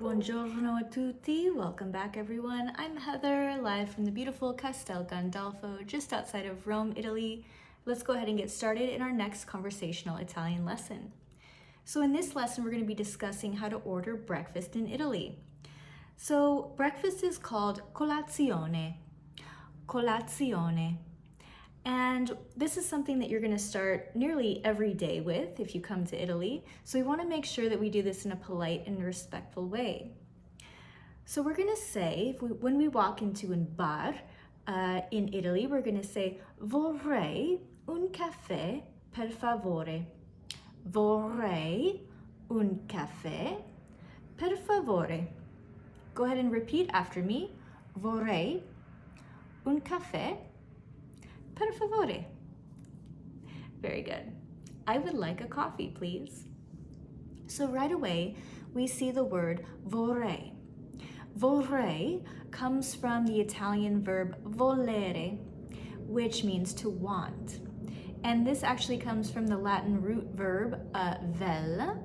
Buongiorno a tutti, welcome back everyone. I'm Heather, live from the beautiful Castel Gandolfo, just outside of Rome, Italy. Let's go ahead and get started in our next conversational Italian lesson. So in this lesson, we're going to be discussing how to order breakfast in Italy. So breakfast is called colazione, colazione. And this is something that you're going to start nearly every day with if you come to Italy. So we want to make sure that we do this in a polite and respectful way. So we're going to say, when we walk into a bar in Italy, we're going to say, vorrei un caffè per favore. Vorrei un caffè per favore. Go ahead and repeat after me. Vorrei un caffè per favore. Very good. I would like a coffee, please. So right away, we see the word vorrei. Vorrei comes from the Italian verb volere, which means to want. And this actually comes from the Latin root verb vel,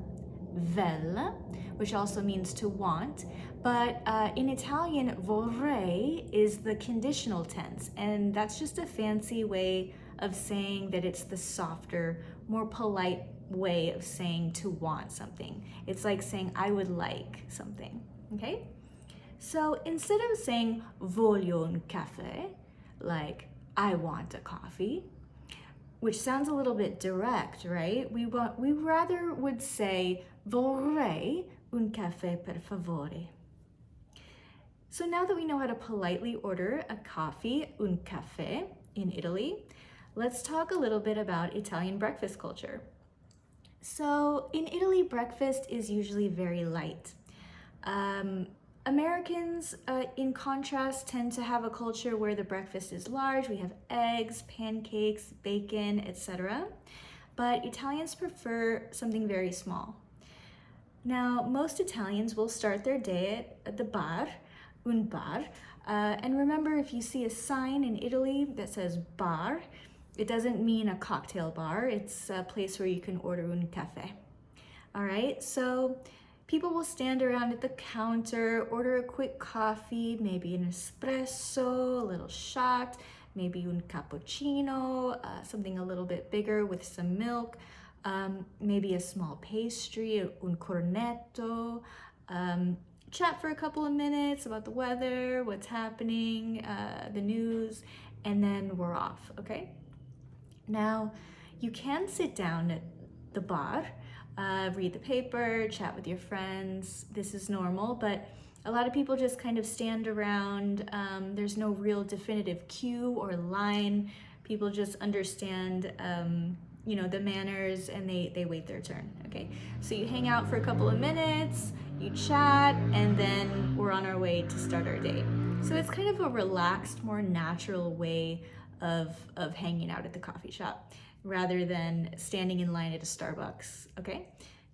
which also means to want. But in Italian, vorrei is the conditional tense, and that's just a fancy way of saying that it's the softer, more polite way of saying to want something. It's like saying I would like something, okay? So instead of saying voglio un caffè, like I want a coffee, which sounds a little bit direct, right? We rather would say vorrei un caffè per favore. So now that we know how to politely order a coffee, un caffè, in Italy, let's talk a little bit about Italian breakfast culture. So in Italy, breakfast is usually very light. Americans, in contrast, tend to have a culture where the breakfast is large. We have eggs, pancakes, bacon, etc. But Italians prefer something very small. Now, most Italians will start their day at the bar, un bar. And remember, if you see a sign in Italy that says bar, it doesn't mean a cocktail bar. It's a place where you can order un caffè. All right, so people will stand around at the counter, order a quick coffee, maybe an espresso, a little shot, maybe un cappuccino, something a little bit bigger with some milk, maybe a small pastry, un cornetto, chat for a couple of minutes about the weather, what's happening, the news, and then we're off, okay? Now, you can sit down at the bar, read the paper, chat with your friends. This is normal, but a lot of people just kind of stand around. There's no real definitive cue or line. People just understand, the manners, and they wait their turn, okay? So you hang out for a couple of minutes, you chat, and then we're on our way to start our day. So it's kind of a relaxed, more natural way of hanging out at the coffee shop rather than standing in line at a Starbucks, okay?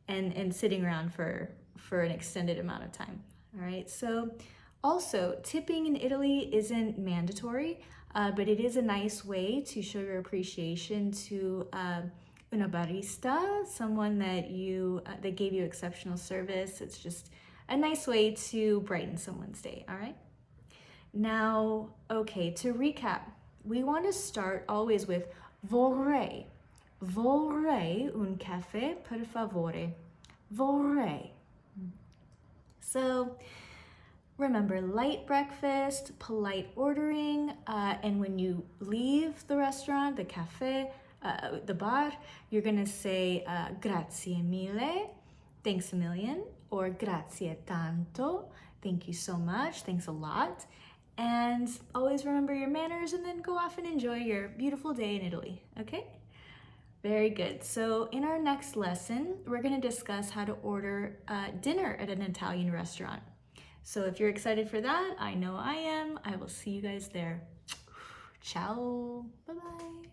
And sitting around for an extended amount of time, all right? So also, tipping in Italy isn't mandatory, but it is a nice way to show your appreciation to una barista, someone that gave you exceptional service. It's just a nice way to brighten someone's day, all right? Now, okay, to recap, we want to start always with vorrei. Vorrei un caffè per favore. Vorrei. So remember, light breakfast, polite ordering, and when you leave the restaurant, the cafe, the bar, you're gonna say grazie mille, thanks a million, or grazie tanto, thank you so much, thanks a lot. And always remember your manners, and then go off and enjoy your beautiful day in Italy, okay? Very good. So in our next lesson, we're gonna discuss how to order dinner at an Italian restaurant. So if you're excited for that, I know I am. I will see you guys there. Ciao. Bye-bye.